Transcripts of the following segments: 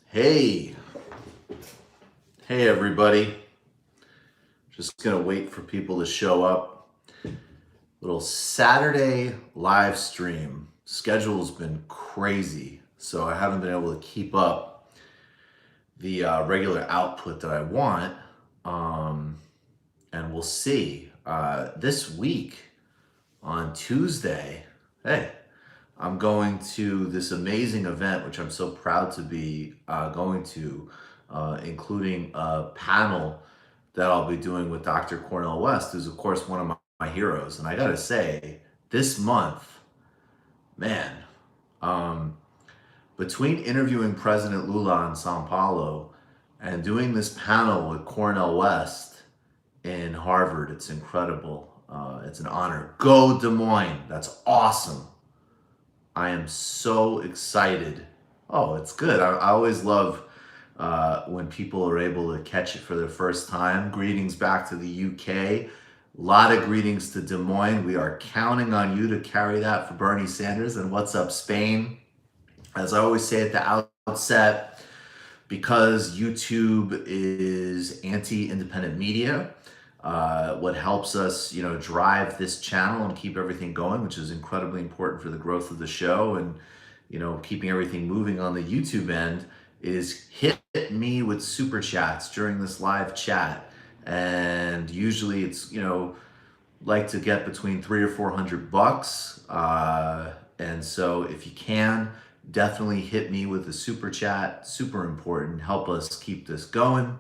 Hey, hey everybody. Just gonna wait for people to show up. Little Saturday live stream. Schedule's been crazy, so I haven't been able to keep up the regular output that I want. Um, and we'll see. This week on Tuesday, hey, I'm going to this amazing event, which I'm so proud to be going to, including a panel that I'll be doing with Dr. Cornel West, who's, of course, one of my heroes. And I got to say, this month, man, um, between interviewing President Lula in Sao Paulo and doing this panel with Cornel West in Harvard, it's incredible. It's an honor. Go Des Moines. That's awesome. I am so excited. Oh, it's good. I always love when people are able to catch it for their first time. Greetings back to the UK. A lot of greetings to Des Moines. We are counting on you to carry that for Bernie Sanders. And what's up, Spain? As I always say at the outset, because YouTube is anti-independent media, what helps us, drive this channel and keep everything going, which is incredibly important for the growth of the show and, keeping everything moving on the YouTube end, is hit me with super chats during this live chat. And usually it's, like to get between $300 or $400. And so if you can, definitely hit me with a super chat. Super important. Help us keep this going.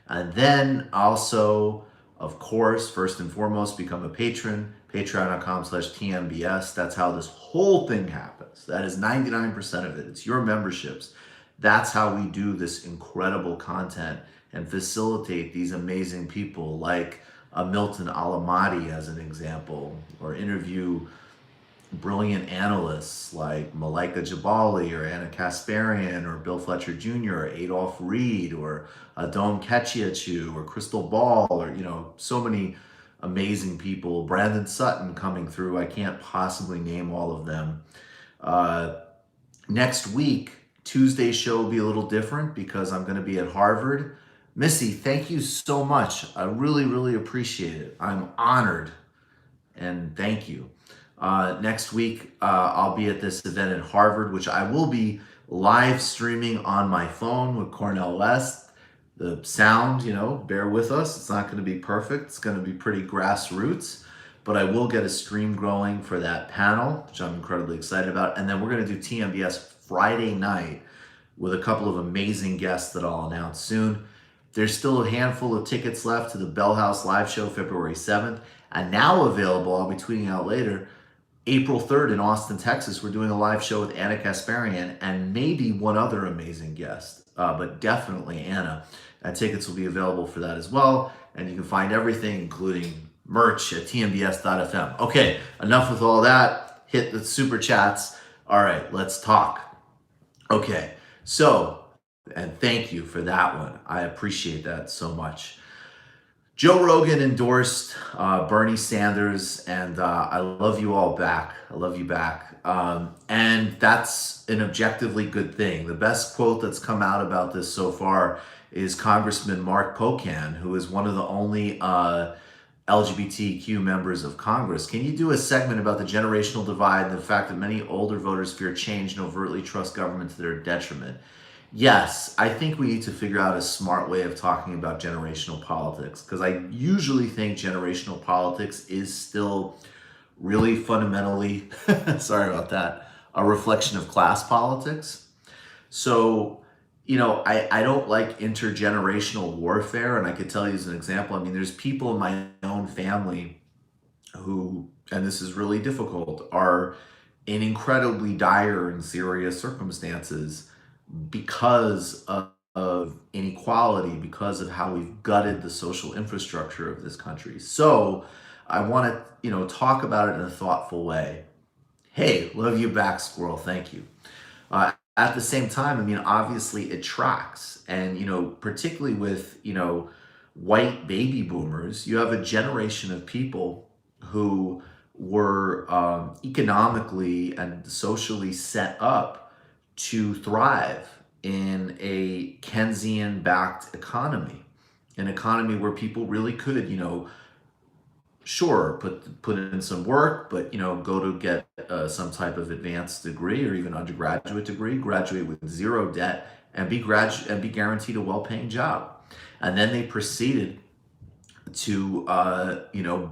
And then also, of course, first and foremost, become a patron. Patreon.com/TMBS. That's how this whole thing happens. That is 99% of it. It's your memberships. That's how we do this incredible content and facilitate these amazing people like Milton Alamati, as an example, or interview brilliant analysts like Malika Jabali or Anna Kasparian or Bill Fletcher Jr. or Adolph Reed or Adom Ketchiachu or Crystal Ball or, so many amazing people. Brandon Sutton coming through. I can't possibly name all of them. Next week, Tuesday's show will be a little different because I'm going to be at Harvard. Missy, thank you so much. I really, really appreciate it. I'm honored, and thank you. Next week, I'll be at this event at Harvard, which I will be live streaming on my phone with Cornel West. The sound, bear with us. It's not going to be perfect. It's going to be pretty grassroots, but I will get a stream going for that panel, which I'm incredibly excited about. And then we're going to do TMBS Friday night with a couple of amazing guests that I'll announce soon. There's still a handful of tickets left to the Bell House live show February 7th. And now available, I'll be tweeting out later, April 3rd in Austin, Texas, we're doing a live show with Anna Kasparian and maybe one other amazing guest, but definitely Anna. And tickets will be available for that as well. And you can find everything, including merch, at tmbs.fm. Okay, enough with all that. Hit the super chats. All right, let's talk. Okay, so, and thank you for that one. I appreciate that so much. Joe Rogan endorsed Bernie Sanders, and I love you all back. I love you back. And that's an objectively good thing. The best quote that's come out about this so far is Congressman Mark Pocan, who is one of the only LGBTQ members of Congress. Can you do a segment about the generational divide and the fact that many older voters fear change and overtly trust government to their detriment? Yes, I think we need to figure out a smart way of talking about generational politics, because I usually think generational politics is still really fundamentally, sorry about that, a reflection of class politics. So, I don't like intergenerational warfare, and I could tell you as an example, there's people in my own family who, and this is really difficult, are in incredibly dire and serious circumstances because of inequality, because of how we've gutted the social infrastructure of this country. So I want to, talk about it in a thoughtful way. Hey, love you back, squirrel. Thank you. At the same time, obviously it tracks. And, particularly with, white baby boomers, you have a generation of people who were economically and socially set up to thrive in a Keynesian-backed economy, an economy where people really could, sure, put in some work, but go to get some type of advanced degree or even undergraduate degree, graduate with zero debt, and be guaranteed a well-paying job. And then they proceeded to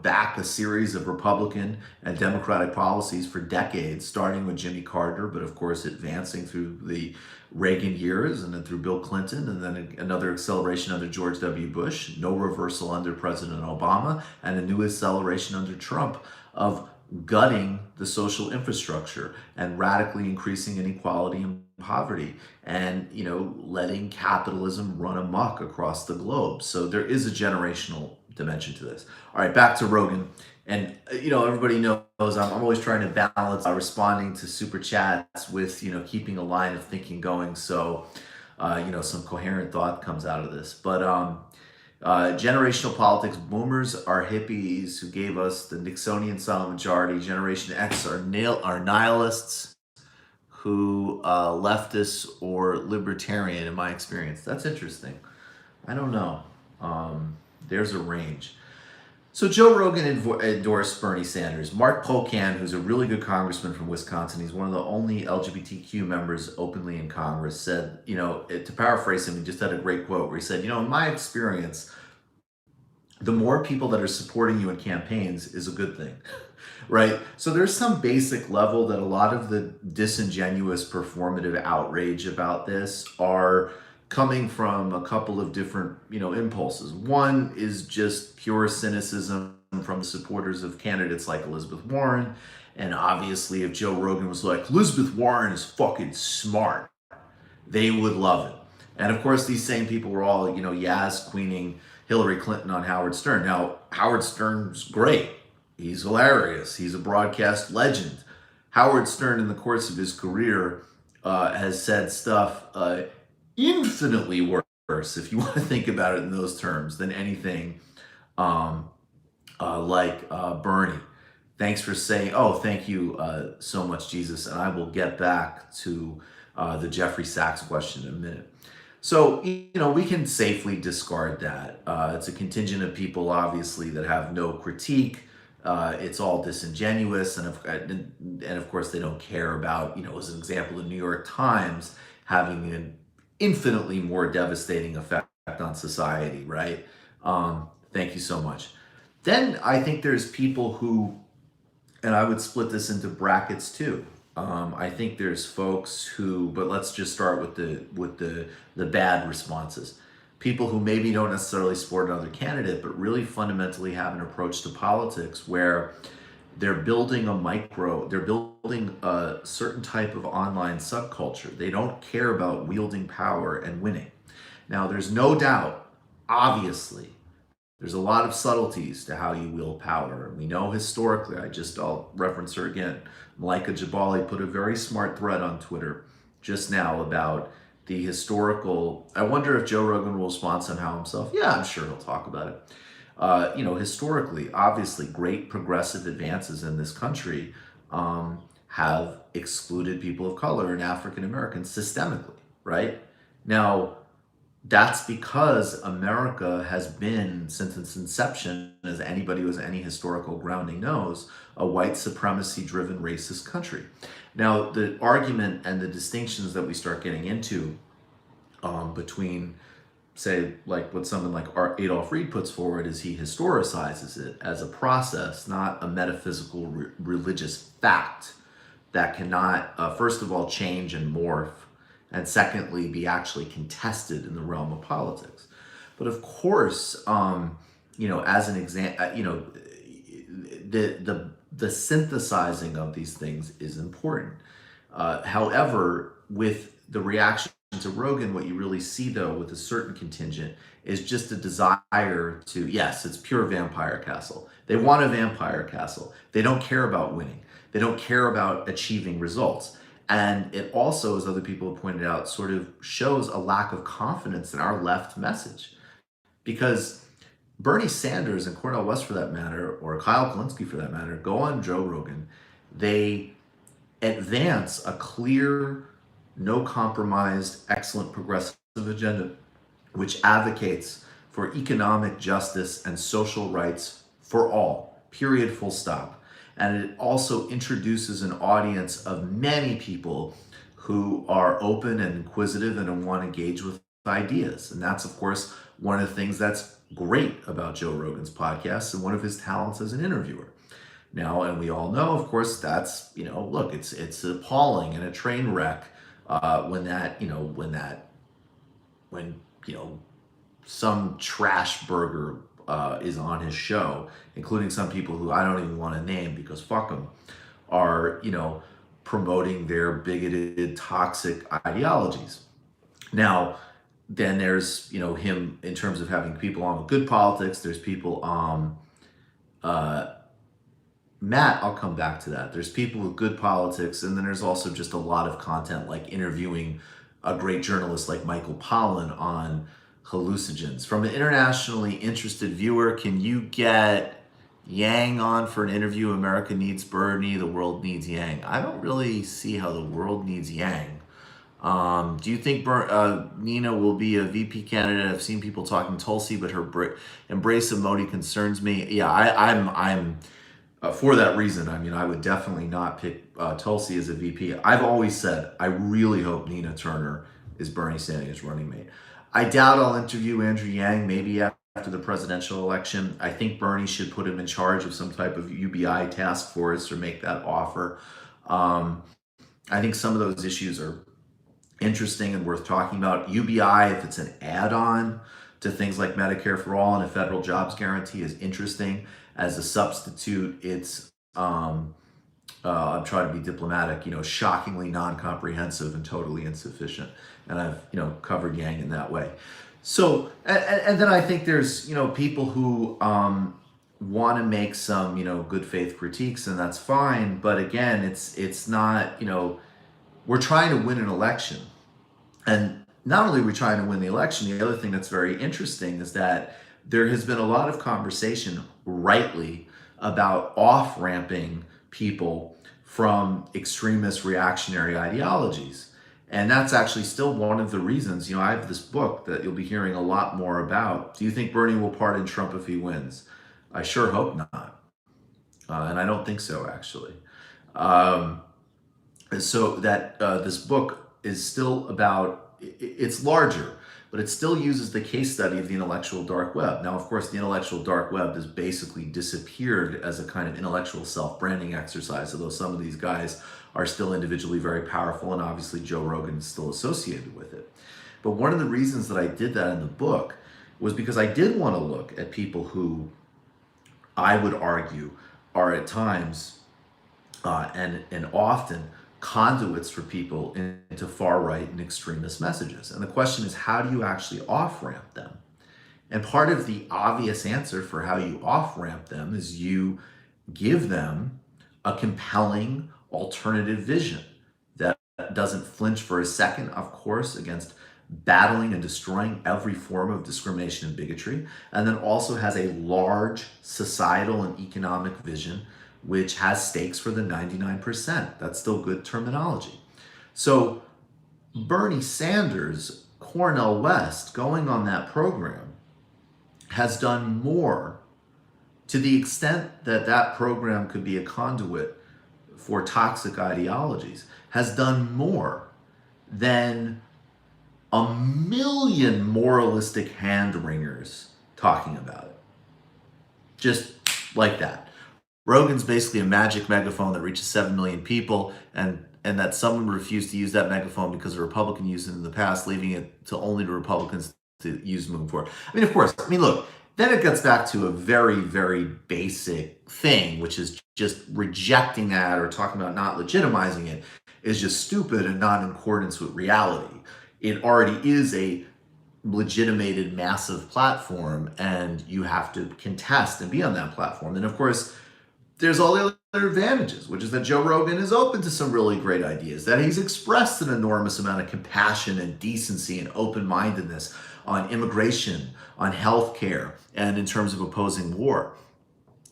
back a series of Republican and Democratic policies for decades, starting with Jimmy Carter, but of course advancing through the Reagan years and then through Bill Clinton, and then another acceleration under George W. Bush, no reversal under President Obama, and a new acceleration under Trump of gutting the social infrastructure and radically increasing inequality and poverty, and letting capitalism run amok across the globe. So there is a generational dimension to this. All right, back to Rogan. And everybody knows I'm always trying to balance responding to super chats with keeping a line of thinking going, so some coherent thought comes out of this. But generational politics: boomers are hippies who gave us the Nixonian silent majority. Generation X are nihilists who leftists or libertarian, in my experience. That's interesting. I don't know. There's a range. So Joe Rogan endorsed Bernie Sanders. Mark Pocan, who's a really good congressman from Wisconsin, he's one of the only LGBTQ members openly in Congress, said, to paraphrase him, he just had a great quote where he said, in my experience, the more people that are supporting you in campaigns is a good thing, right? So there's some basic level that a lot of the disingenuous performative outrage about this are coming from a couple of different, impulses. One is just pure cynicism from the supporters of candidates like Elizabeth Warren. And obviously, if Joe Rogan was like, Elizabeth Warren is fucking smart, they would love it. And of course, these same people were all, Yaz queening Hillary Clinton on Howard Stern. Now, Howard Stern's great. He's hilarious. He's a broadcast legend. Howard Stern, in the course of his career, has said stuff infinitely worse, if you want to think about it in those terms, than anything like Bernie. Thanks for saying, thank you so much, Jesus. And I will get back to the Jeffrey Sachs question in a minute. So, we can safely discard that. It's a contingent of people, obviously, that have no critique. It's all disingenuous. And of course, they don't care about, as an example, the New York Times having an infinitely more devastating effect on society, right? Thank you so much. Then I think there's people who, and I would split this into brackets too. I think there's folks who, but let's just start with the bad responses. People who maybe don't necessarily support another candidate, but really fundamentally have an approach to politics where they're building a certain type of online subculture. They don't care about wielding power and winning. Now, there's no doubt, obviously, there's a lot of subtleties to how you wield power. We know historically, I'll reference her again. Malika Jabali put a very smart thread on Twitter just now about the historical. I wonder if Joe Rogan will respond somehow himself. Yeah, I'm sure he'll talk about it. Historically, obviously, great progressive advances in this country have excluded people of color and African Americans systemically, right? Now, that's because America has been, since its inception, as anybody who has any historical grounding knows, a white supremacy-driven racist country. Now, the argument and the distinctions that we start getting into between, say, like what someone like Adolf Reed puts forward is he historicizes it as a process, not a metaphysical religious fact that cannot, first of all, change and morph, and secondly, be actually contested in the realm of politics. But of course, as an example, the synthesizing of these things is important. However, with the reaction to Rogan, what you really see, though, with a certain contingent is just a desire to, yes, it's pure vampire castle. They want a vampire castle. They don't care about winning. They don't care about achieving results. And it also, as other people have pointed out, sort of shows a lack of confidence in our left message. Because Bernie Sanders and Cornel West, for that matter, or Kyle Kalinske, for that matter, go on Joe Rogan. They advance a clear no compromised, excellent progressive agenda, which advocates for economic justice and social rights for all, period, full stop. And it also introduces an audience of many people who are open and inquisitive and want to engage with ideas. And that's, of course, one of the things that's great about Joe Rogan's podcast and one of his talents as an interviewer. Now, and we all know, of course, that's, look, it's appalling and a train wreck when some trash burger is on his show, including some people who I don't even want to name because fuck them, are, promoting their bigoted, toxic ideologies. Now, then there's, him in terms of having people on with good politics. There's people, Matt, I'll come back to that. There's people with good politics, and then there's also just a lot of content like interviewing a great journalist like Michael Pollan on hallucinogens. From an internationally interested viewer, can you get Yang on for an interview? America needs Bernie, the world needs Yang. I don't really see how the world needs Yang. Do you think Nina will be a VP candidate? I've seen people talking Tulsi, but her embrace of Modi concerns me. Yeah, I'm for that reason. I mean, I would definitely not pick Tulsi as a VP. I've always said I really hope Nina Turner is Bernie Sanders' running mate. I doubt I'll interview Andrew Yang, maybe after the presidential election. I think Bernie should put him in charge of some type of UBI task force or make that offer. I think some of those issues are interesting and worth talking about. UBI, if it's an add-on to things like Medicare for All and a federal jobs guarantee, is interesting. As a substitute, it's I'm trying to be diplomatic, shockingly non-comprehensive and totally insufficient. And I've covered Yang in that way. So, and then I think there's, people who want to make some, good faith critiques, and that's fine. But again, it's not, we're trying to win an election. And not only are we trying to win the election, the other thing that's very interesting is that there has been a lot of conversation, rightly, about off-ramping people from extremist reactionary ideologies. And that's actually still one of the reasons, I have this book that you'll be hearing a lot more about. Do you think Bernie will pardon Trump if he wins? I sure hope not. And I don't think so, actually. So that this book is still about, it's larger, but it still uses the case study of the intellectual dark web. Now, of course, the intellectual dark web has basically disappeared as a kind of intellectual self-branding exercise, although some of these guys are still individually very powerful, and obviously Joe Rogan is still associated with it. But one of the reasons that I did that in the book was because I did want to look at people who I would argue are at times and often conduits for people into far-right and extremist messages. And the question is, how do you actually off-ramp them? And part of the obvious answer for how you off-ramp them is you give them a compelling alternative vision that doesn't flinch for a second, of course, against battling and destroying every form of discrimination and bigotry, and then also has a large societal and economic vision which has stakes for the 99%. That's still good terminology. So Bernie Sanders, Cornel West, going on that program has done more, to the extent that that program could be a conduit for toxic ideologies, has done more than a million moralistic hand-wringers talking about it. Just like that. Rogan's basically a magic megaphone that reaches 7 million people, and that someone refused to use that megaphone because a Republican used it in the past, leaving it to only the Republicans to use moving forward. Of course, look, then it gets back to a very, very basic thing, which is just rejecting that or talking about not legitimizing it is just stupid and not in accordance with reality. It already is a legitimated massive platform, and you have to contest and be on that platform. And of course, there's all the other advantages, which is that Joe Rogan is open to some really great ideas, that he's expressed an enormous amount of compassion and decency and open-mindedness on immigration, on healthcare, and in terms of opposing war.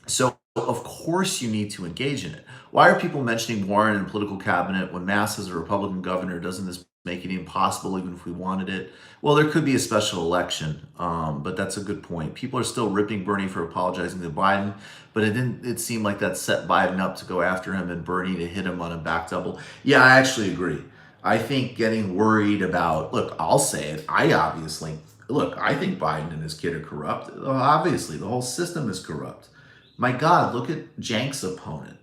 So, of course, you need to engage in it. Why are people mentioning Warren and political cabinet when Mass as a Republican governor? Doesn't this making it impossible even if we wanted it. Well, there could be a special election, but that's a good point. People are still ripping Bernie for apologizing to Biden, but it seemed like that set Biden up to go after him and Bernie to hit him on a back double. Yeah, I actually agree. I think getting worried about, look, I'll say it. I think Biden and his kid are corrupt. Obviously, the whole system is corrupt. My God, look at Cenk's opponent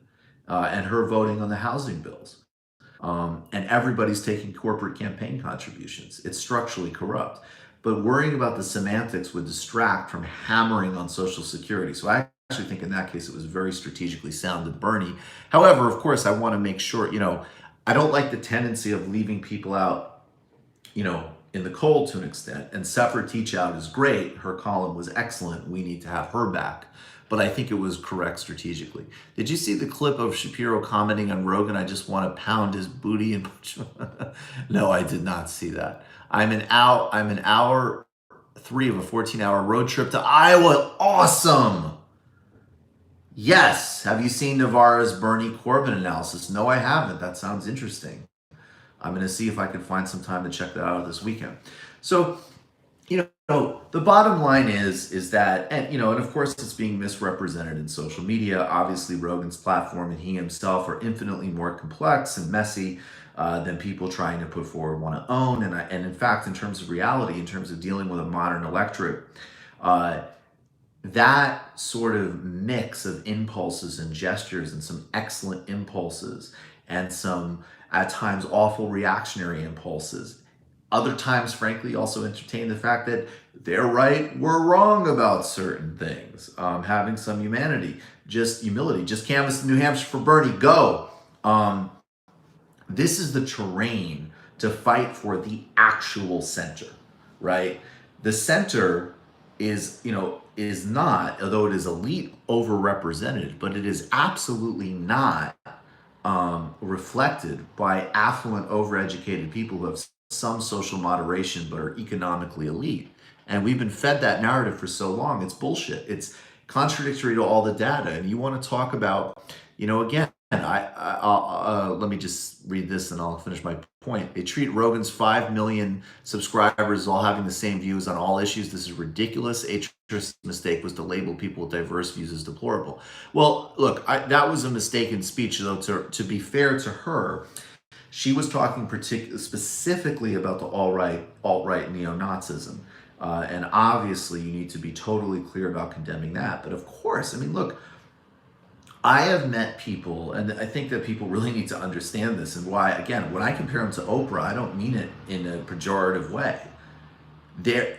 and her voting on the housing bills. And everybody's taking corporate campaign contributions. It's structurally corrupt. But worrying about the semantics would distract from hammering on Social Security. So I actually think in that case it was very strategically sound of Bernie. However, of course, I want to make sure, I don't like the tendency of leaving people out, in the cold to an extent. And Separate Teach Out is great. Her column was excellent. We need to have her back. But I think it was correct strategically. Did you see the clip of Shapiro commenting on Rogan? I just want to pound his booty and no, I did not see that. I'm an hour 3 of a 14-hour road trip to Iowa. Awesome. Yes. Have you seen Navarro's Bernie Corbin analysis? No, I haven't. That sounds interesting. I'm going to see if I can find some time to check that out this weekend. So, the bottom line is that, and of course it's being misrepresented in social media. Obviously, Rogan's platform and he himself are infinitely more complex and messy than people trying to put forward want to own. And in fact, in terms of reality, in terms of dealing with a modern electorate, that sort of mix of impulses and gestures and some excellent impulses and some at times awful reactionary impulses, other times frankly also entertain the fact that they're right, we're wrong about certain things, having some humility, just canvass New Hampshire for Bernie, go. This is the terrain to fight for the actual center, right? The center is not, although it is elite overrepresented, but it is absolutely not reflected by affluent, overeducated people who have some social moderation but are economically elite. And we've been fed that narrative for so long. It's bullshit. It's contradictory to all the data. And you want to talk about, again, let me just read this and I'll finish my point. They treat Rogan's 5 million subscribers as all having the same views on all issues. This is ridiculous. HR's mistake was to label people with diverse views as deplorable. Well, look, that was a mistaken speech, though. To be fair to her, she was talking specifically about the alt-right neo-Nazism. And obviously, you need to be totally clear about condemning that. But of course, look, I have met people, and I think that people really need to understand this and why, again, when I compare them to Oprah, I don't mean it in a pejorative way. There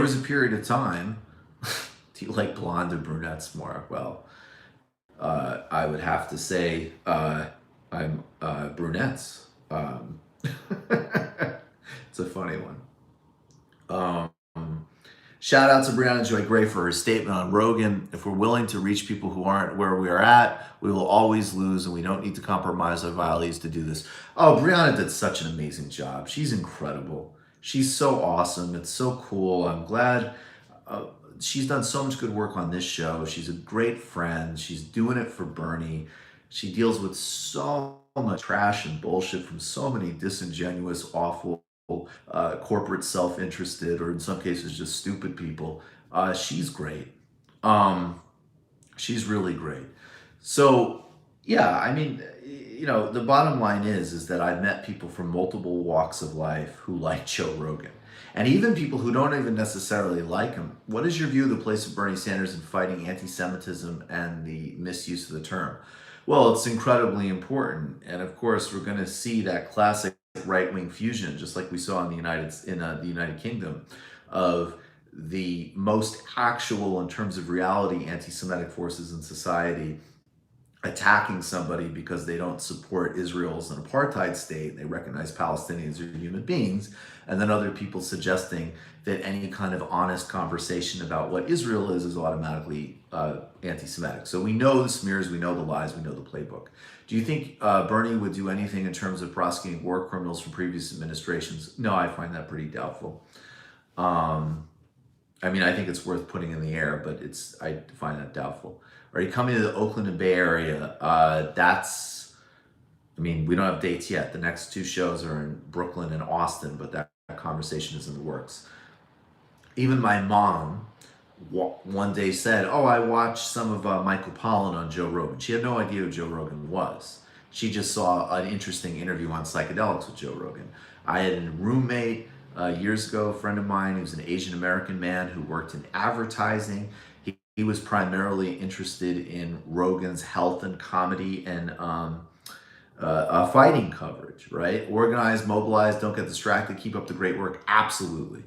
was a period of time, do you like blonde or brunettes more? Well, I would have to say I'm brunettes. It's a funny one. Shout out to Brianna Joy Gray for her statement on Rogan. If we're willing to reach people who aren't where we are at, we will always lose, and we don't need to compromise our values to do this. Oh, Brianna did such an amazing job. She's incredible. She's so awesome. It's so cool. I'm glad she's done so much good work on this show. She's a great friend. She's doing it for Bernie. She deals with so much trash and bullshit from so many disingenuous, awful, corporate self-interested, or in some cases just stupid people. She's great. She's really great. So yeah, the bottom line is that I've met people from multiple walks of life who like Joe Rogan, and even people who don't even necessarily like him. What is your view of the place of Bernie Sanders in fighting anti-Semitism and the misuse of the term? Well, it's incredibly important, and of course we're going to see that classic right-wing fusion, just like we saw in the United Kingdom, of the most actual, in terms of reality, anti-Semitic forces in society attacking somebody because they don't support Israel as an apartheid state. They recognize Palestinians are human beings, and then other people suggesting that any kind of honest conversation about what Israel is automatically anti-Semitic. So we know the smears, we know the lies, we know the playbook. Do you think Bernie would do anything in terms of prosecuting war criminals from previous administrations? No, I find that pretty doubtful. I think it's worth putting in the air, but I find that doubtful. Are you coming to the Oakland and Bay Area? That's I mean, we don't have dates yet. The next two shows are in Brooklyn and Austin, but that conversation is in the works. Even my mom one day said, "Oh, I watched some of Michael Pollan on Joe Rogan." She had no idea who Joe Rogan was. She just saw an interesting interview on psychedelics with Joe Rogan. I had a roommate years ago, a friend of mine who's an Asian American man who worked in advertising. He was primarily interested in Rogan's health and comedy and fighting coverage, right? Organize, mobilize, don't get distracted, keep up the great work. Absolutely.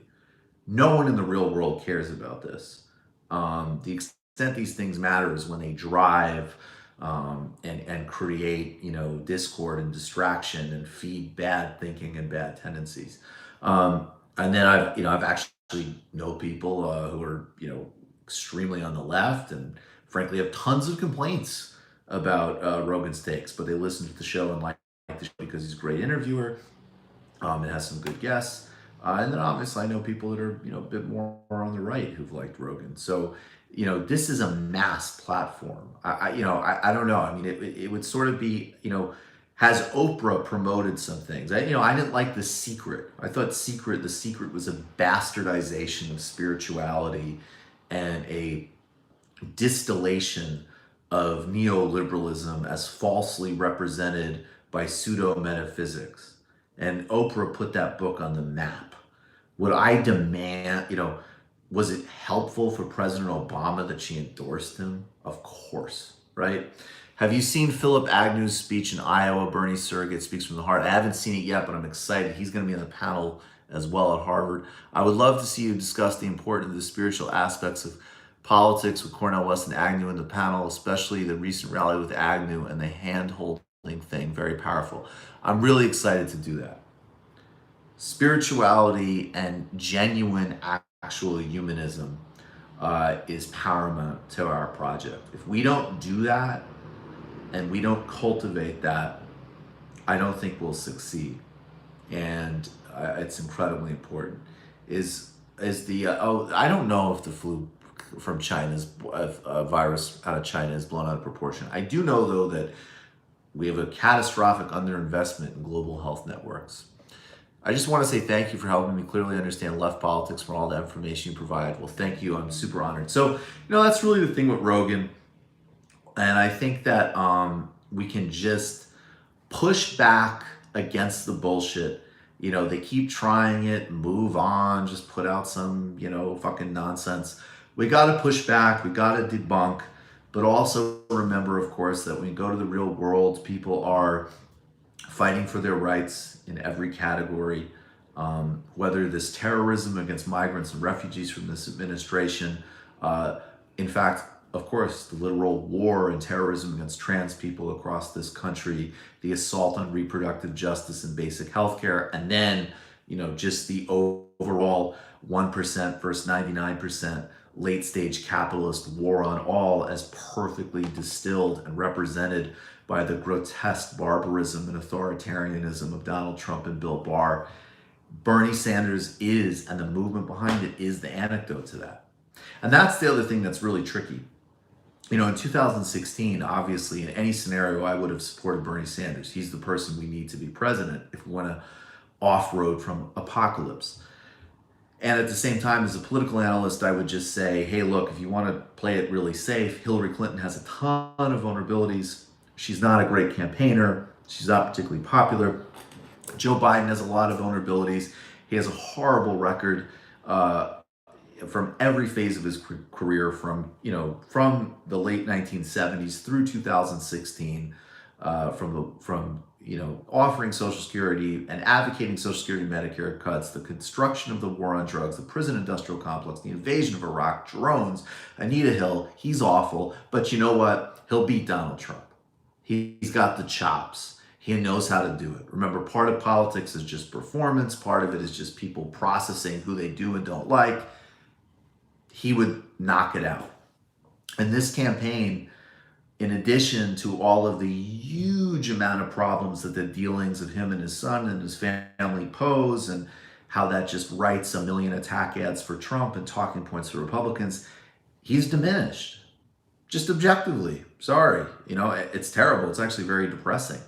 No one in the real world cares about this. The extent these things matter is when they drive and create, discord and distraction and feed bad thinking and bad tendencies. And then I've actually know people who are, extremely on the left and frankly have tons of complaints about Rogan's takes, but they listen to the show and like the show because he's a great interviewer. It has some good guests. And then obviously I know people that are, a bit more on the right who've liked Rogan. So, this is a mass platform. I don't know. I mean, it would sort of be, has Oprah promoted some things? I didn't like The Secret. I thought The Secret was a bastardization of spirituality and a distillation of neoliberalism as falsely represented by pseudo metaphysics. And Oprah put that book on the map. Would I demand, was it helpful for President Obama that she endorsed him? Of course, right? Have you seen Philip Agnew's speech in Iowa? Bernie Surrogate speaks from the heart. I haven't seen it yet, but I'm excited. He's going to be on the panel as well at Harvard. I would love to see you discuss the importance of the spiritual aspects of politics with Cornel West and Agnew in the panel, especially the recent rally with Agnew and the hand-holding thing. Very powerful. I'm really excited to do that. Spirituality and genuine actual humanism is paramount to our project. If we don't do that and we don't cultivate that, I don't think we'll succeed. And it's incredibly important. I don't know if the flu from China's virus out of China is blown out of proportion. I do know though that we have a catastrophic underinvestment in global health networks. I just want to say thank you for helping me clearly understand left politics for all the information you provide. Well, thank you. I'm super honored. So, that's really the thing with Rogan. And I think that we can just push back against the bullshit. They keep trying it, move on, just put out some, fucking nonsense. We got to push back. We got to debunk. But also remember, of course, that when you go to the real world, people are fighting for their rights in every category, whether this terrorism against migrants and refugees from this administration, in fact, of course, the literal war and terrorism against trans people across this country, the assault on reproductive justice and basic health care, and then, just the overall 1% versus 99% late stage capitalist war on all as perfectly distilled and represented by the grotesque barbarism and authoritarianism of Donald Trump and Bill Barr. Bernie Sanders is, and the movement behind it is the antidote to that. And that's the other thing that's really tricky. In 2016, obviously, in any scenario, I would have supported Bernie Sanders. He's the person we need to be president if we want to off-road from apocalypse. And at the same time, as a political analyst, I would just say, hey, look, if you want to play it really safe, Hillary Clinton has a ton of vulnerabilities. She's not a great campaigner. She's not particularly popular. Joe Biden has a lot of vulnerabilities. He has a horrible record from every phase of his career, from the late 1970s through 2016, from offering Social Security and advocating Social Security and Medicare cuts, the construction of the war on drugs, the prison industrial complex, the invasion of Iraq, drones, Anita Hill. He's awful, but you know what? He'll beat Donald Trump. He's got the chops. He knows how to do it. Remember, part of politics is just performance. Part of it is just people processing who they do and don't like. He would knock it out. And this campaign, in addition to all of the huge amount of problems that the dealings of him and his son and his family pose, and how that just writes a million attack ads for Trump and talking points for Republicans, he's diminished. Just objectively. Sorry. It's terrible. It's actually very depressing.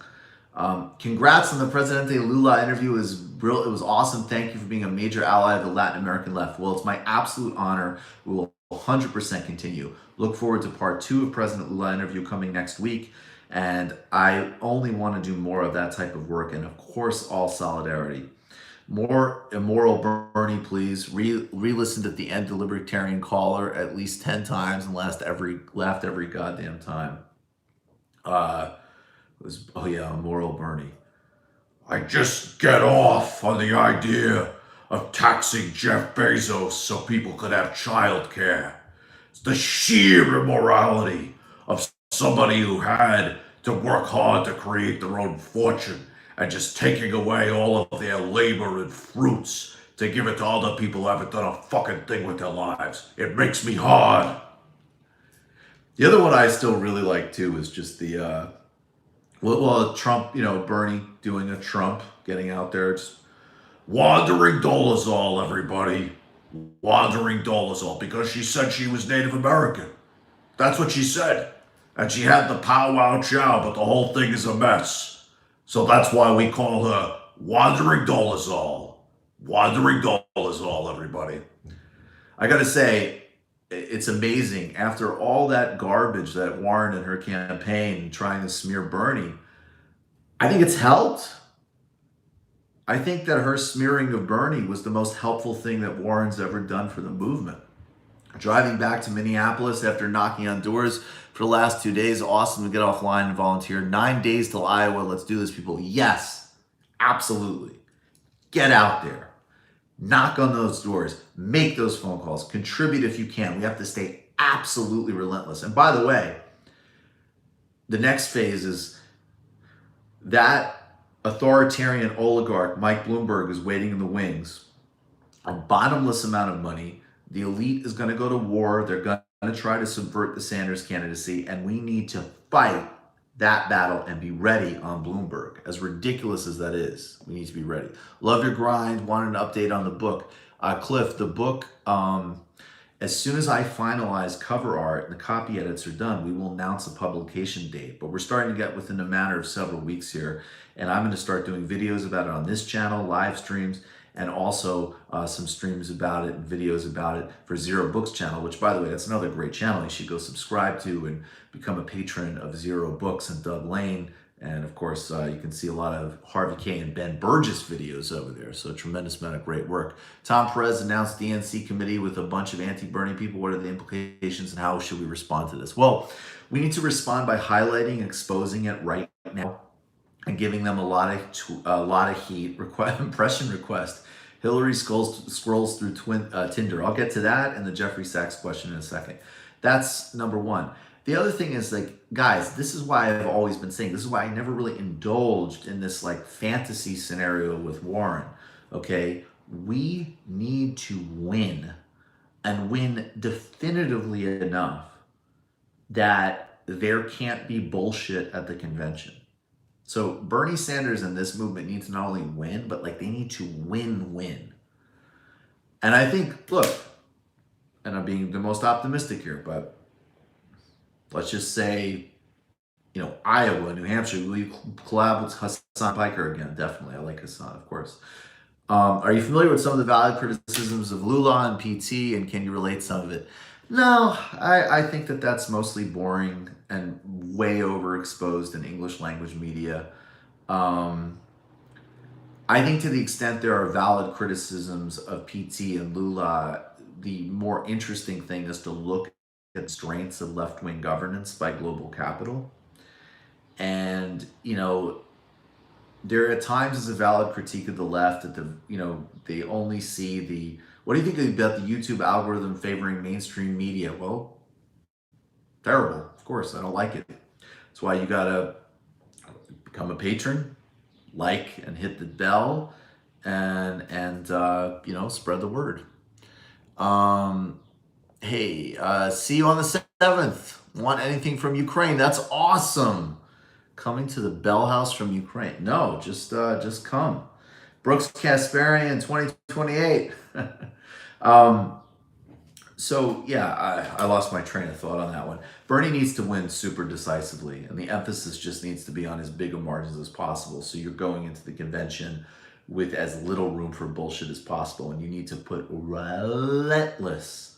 Congrats on the Presidente Lula interview. It was real. It was awesome. Thank you for being a major ally of the Latin American left. Well, it's my absolute honor. We will 100% continue. Look forward to part 2 of President Lula interview coming next week. And I only want to do more of that type of work. And of course, all solidarity. More immoral Bernie, please. Re-listened at the end to Libertarian Caller at least 10 times and laughed every goddamn time. Oh yeah, immoral Bernie. I just get off on the idea of taxing Jeff Bezos so people could have childcare. It's the sheer immorality of somebody who had to work hard to create their own fortune and just taking away all of their labor and fruits to give it to other people who haven't done a fucking thing with their lives. It makes me hard. The other one I still really like too is just the Trump, Bernie doing a Trump, getting out there, just wandering Dolezal, everybody. Wandering Dolezal, because she said she was Native American. That's what she said. And she had the powwow chow, but the whole thing is a mess. So that's why we call her Wandering Dolezal. Wandering Dolezal, everybody. I gotta say, it's amazing. After all that garbage that Warren and her campaign trying to smear Bernie, I think it's helped. I think that her smearing of Bernie was the most helpful thing that Warren's ever done for the movement. Driving back to Minneapolis after knocking on doors for the last 2 days, awesome to get offline and volunteer. 9 days till Iowa. Let's do this, people. Yes, absolutely. Get out there. Knock on those doors. Make those phone calls. Contribute if you can. We have to stay absolutely relentless. And by the way, the next phase is that authoritarian oligarch, Mike Bloomberg, is waiting in the wings. A bottomless amount of money. The elite is going to go to war. They're going to try to subvert the Sanders candidacy, and we need to fight that battle and be ready on Bloomberg. As ridiculous as that is, we need to be ready. Love your grind. Wanted an update on the book. Cliff, the book, as soon as I finalize cover art and the copy edits are done, we will announce a publication date. But we're starting to get within a matter of several weeks here. And I'm going to start doing videos about it on this channel, live streams, and also some streams about it and videos about it for Zero Books channel, which, by the way, that's another great channel you should go subscribe to and become a patron of Zero Books and Doug Lane. And of course, you can see a lot of Harvey K and Ben Burgess videos over there. So a tremendous amount of great work. Tom Perez announced the DNC committee with a bunch of anti-Bernie people. What are the implications and how should we respond to this? Well, we need to respond by highlighting and exposing it right now and giving them a lot of heat. Impression request. Hillary scrolls through Tinder. I'll get to that and the Jeffrey Sachs question in a second. That's number one. The other thing is, like, guys, this is why I've always been saying, this is why I never really indulged in this like fantasy scenario with Warren. Okay, we need to win and win definitively enough that there can't be bullshit at the convention. So Bernie Sanders and this movement need to not only win, but like they need to win. And I think, look, and I'm being the most optimistic here, but let's just say, Iowa, New Hampshire, will you collab with Hassan Piker again? Definitely. I like Hassan, of course. Are you familiar with some of the valid criticisms of Lula and PT, and can you relate some of it? No, I think that that's mostly boring and way overexposed in English language media. I think to the extent there are valid criticisms of PT and Lula, the more interesting thing is to look at strengths of left-wing governance by global capital. And, there at times is a valid critique of the left that they only see what do you think about the YouTube algorithm favoring mainstream media? Well, terrible. Of course, I don't like it. That's why you gotta become a patron, like and hit the bell, and spread the word. Hey, see you on the 7th. Want anything from Ukraine? That's awesome. Coming to the Bell House from Ukraine. No, just come. Brooks Kasparian 2028. So yeah, I lost my train of thought on that one. Bernie needs to win super decisively, and the emphasis just needs to be on as big a margins as possible. So you're going into the convention with as little room for bullshit as possible, and you need to put relentless,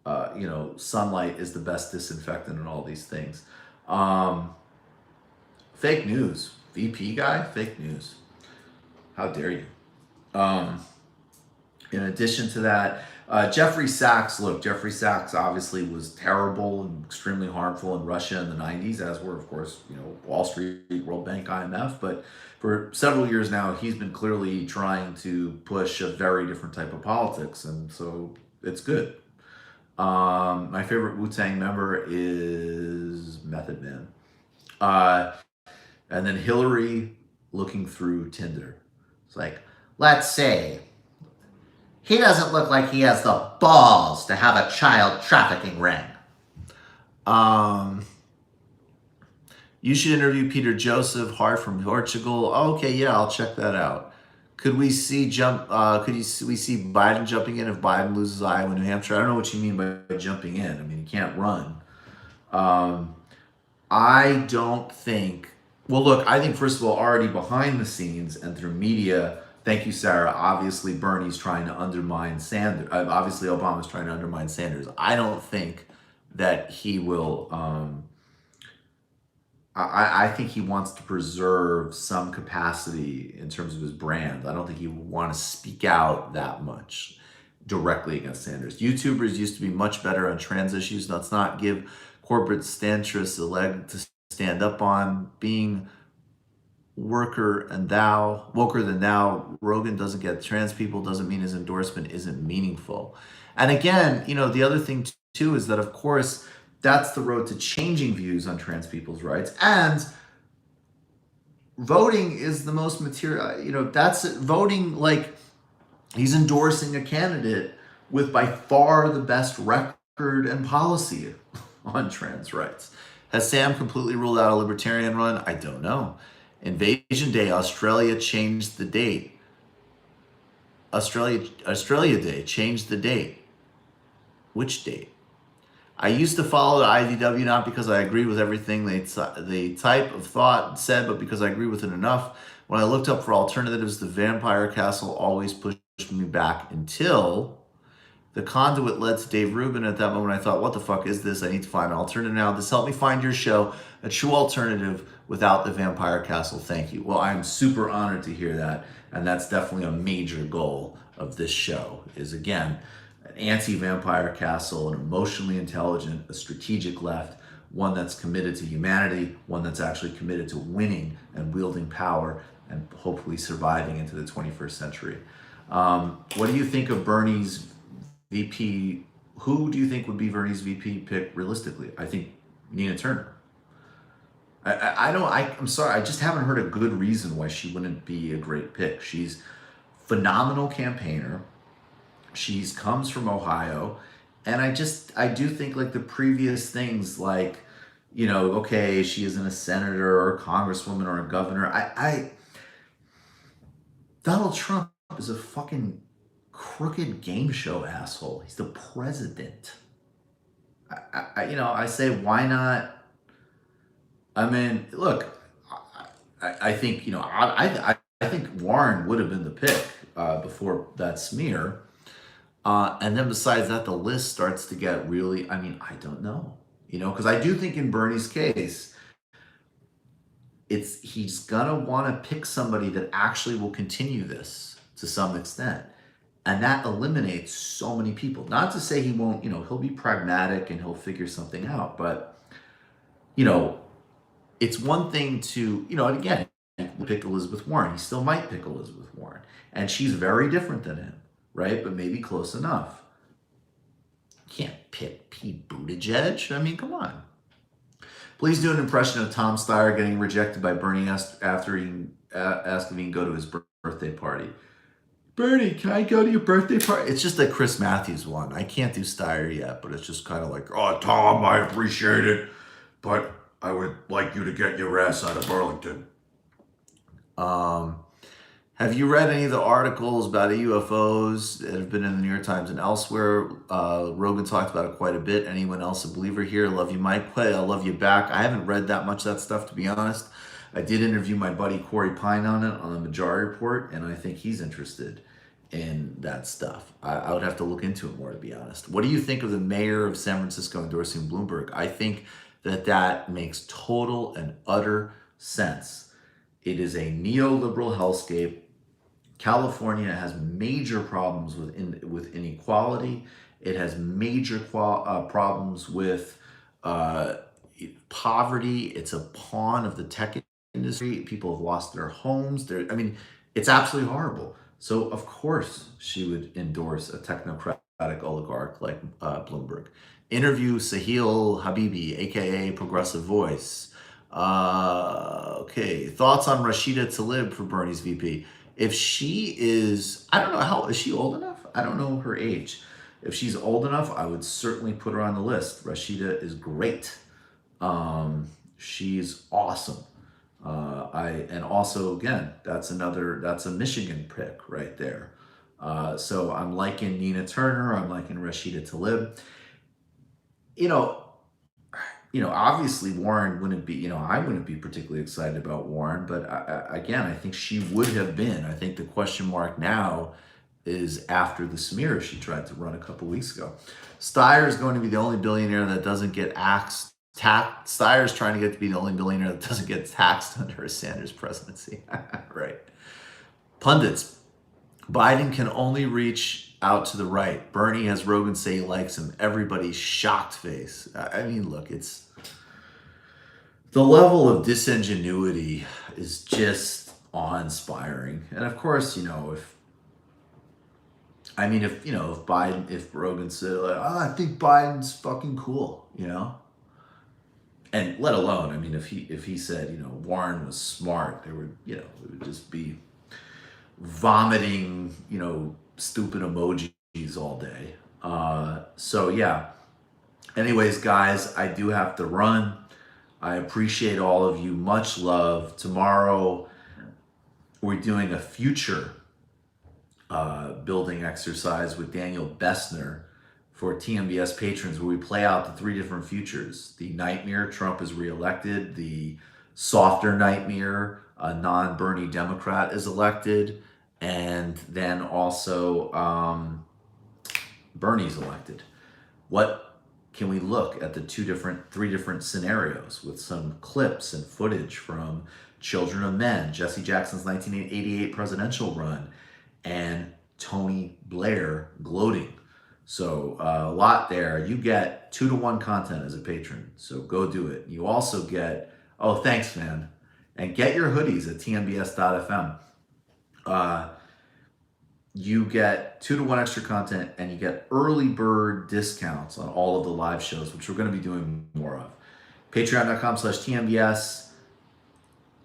sunlight is the best disinfectant and all these things. Um, Fake news, VP guy, fake news. How dare you? Um, In addition to that, Jeffrey Sachs, look, Jeffrey Sachs obviously was terrible and extremely harmful in Russia in the 90s, as were, of course, Wall Street, World Bank, IMF. But for several years now, he's been clearly trying to push a very different type of politics. And so it's good. My favorite Wu-Tang member is Method Man. Uh, and then Hillary looking through Tinder. It's like, let's say he doesn't look like he has the balls to have a child trafficking ring. You should interview Peter Joseph, Hart from Portugal. Oh, okay, yeah, I'll check that out. Could we see we see Biden jumping in if Biden loses Iowa, New Hampshire? I don't know what you mean by jumping in. I mean, he can't run. Um, I don't think. Well, look, I think first of all, already behind the scenes and through media. Thank you, Sarah. Obviously, Bernie's trying to undermine Sanders. Obviously, Obama's trying to undermine Sanders. I don't think that he will. I think he wants to preserve some capacity in terms of his brand. I don't think he will want to speak out that much directly against Sanders. YouTubers used to be much better on trans issues. Let's not give corporate stanchists a leg to stand up on. Being woker than thou. Rogan doesn't get trans people, doesn't mean his endorsement isn't meaningful. And again, the other thing too is that, of course, that's the road to changing views on trans people's rights. And voting is the most material, that's it. Voting, like, he's endorsing a candidate with by far the best record and policy on trans rights. Has Sam completely ruled out a libertarian run? I don't know. Invasion Day, Australia changed the date. Australia Day changed the date. Which date? I used to follow the IDW not because I agreed with everything the type of thought said, but because I agree with it enough. When I looked up for alternatives, the Vampire Castle always pushed me back until the conduit led to Dave Rubin. At that moment, I thought, what the fuck is this? I need to find an alternative now. This helped me find your show, a true alternative without the Vampire Castle. Thank you. Well, I'm super honored to hear that. And that's definitely a major goal of this show is, again, an anti-Vampire Castle, an emotionally intelligent, a strategic left, one that's committed to humanity, one that's actually committed to winning and wielding power and hopefully surviving into the 21st century. What do you think of Bernie's VP? Who do you think would be Bernie's VP pick realistically? I think Nina Turner. I'm sorry, I just haven't heard a good reason why she wouldn't be a great pick. She's a phenomenal campaigner. She's comes from Ohio. And I do think, like, the previous things, like, okay, she isn't a senator or a congresswoman or a governor. Donald Trump is a fucking crooked game show asshole. He's the president. I say, why not? I mean, look, I think, I think Warren would have been the pick before that smear. And then besides that, the list starts to get really, I don't know, because I do think in Bernie's case, he's gonna want to pick somebody that actually will continue this to some extent. And that eliminates so many people. Not to say he won't, he'll be pragmatic and he'll figure something out. But, it's one thing to, and again, pick Elizabeth Warren. He still might pick Elizabeth Warren. And she's very different than him, right? But maybe close enough. You can't pick Pete Buttigieg. I mean, come on. Please do an impression of Tom Steyer getting rejected by Bernie after he asked if he can go to his birthday party. Bernie, can I go to your birthday party? It's just a Chris Matthews one. I can't do Steyer yet, but it's just kind of like, oh, Tom, I appreciate it, but I would like you to get your ass out of Burlington. Have you read any of the articles about UFOs that have been in the New York Times and elsewhere? Rogan talked about it quite a bit. Anyone else a believer here? Love you, Mike. I love you back. I haven't read that much of that stuff, to be honest. I did interview my buddy Corey Pine on it on the Majority Report, and I think he's interested in that stuff. I would have to look into it more, to be honest. What do you think of the mayor of San Francisco endorsing Bloomberg? I think that that makes total and utter sense. It is a neoliberal hellscape. California has major problems with inequality. It has major problems with uh, poverty. It's a pawn of the tech industry. People have lost their homes. I mean, it's absolutely horrible. So of course she would endorse a technocratic oligarch like Bloomberg. Interview Sahil Habibi, aka Progressive Voice. Okay, thoughts on Rashida Tlaib for Bernie's VP? If she is, I don't know, how is she old enough? I don't know her age. If she's old enough, I would certainly put her on the list. Rashida is great. She's awesome. And also again, that's a Michigan pick right there. So I'm liking Nina Turner. I'm liking Rashida Tlaib. You know, obviously Warren wouldn't be, I wouldn't be particularly excited about Warren, but again, I think she would have been. I think the question mark now is after the smear she tried to run a couple weeks ago. Steyer is going to be the only billionaire that doesn't get axed. Steyer's trying to get to be the only billionaire that doesn't get taxed under a Sanders presidency. Right. Pundits. Biden can only reach out to the right. Bernie has Rogan say he likes him. Everybody's shocked face. I mean, look, it's the level of disingenuity is just awe-inspiring. And of course, if Rogan said like, oh, I think Biden's fucking cool, and let alone, I mean, if he said, Warren was smart, there would, it would just be vomiting, stupid emojis all day. So yeah. Anyways, guys, I do have to run. I appreciate all of you. Much love. Tomorrow, we're doing a future building exercise with Daniel Bessner for TMBS patrons, where we play out the 3 different futures. The nightmare, Trump is reelected. The softer nightmare, a non-Bernie Democrat is elected. And then also Bernie's elected. What can we look at the 3 different scenarios with some clips and footage from Children of Men, Jesse Jackson's 1988 presidential run, and Tony Blair gloating. So a lot there. You get 2-to-1 content as a patron, so go do it. You also get, oh, thanks, man. And get your hoodies at tmbs.fm. You get 2-to-1 extra content, and you get early bird discounts on all of the live shows, which we're going to be doing more of. Patreon.com/TMBS.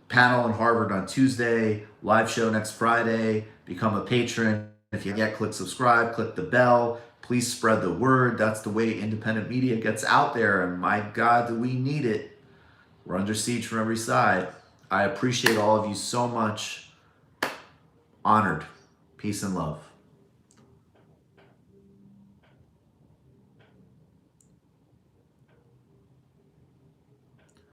Panel in Harvard on Tuesday. Live show next Friday. Become a patron. If you get, click subscribe, click the bell. Please spread the word. That's the way independent media gets out there. And my God, do we need it. We're under siege from every side. I appreciate all of you so much. Honored. Peace and love.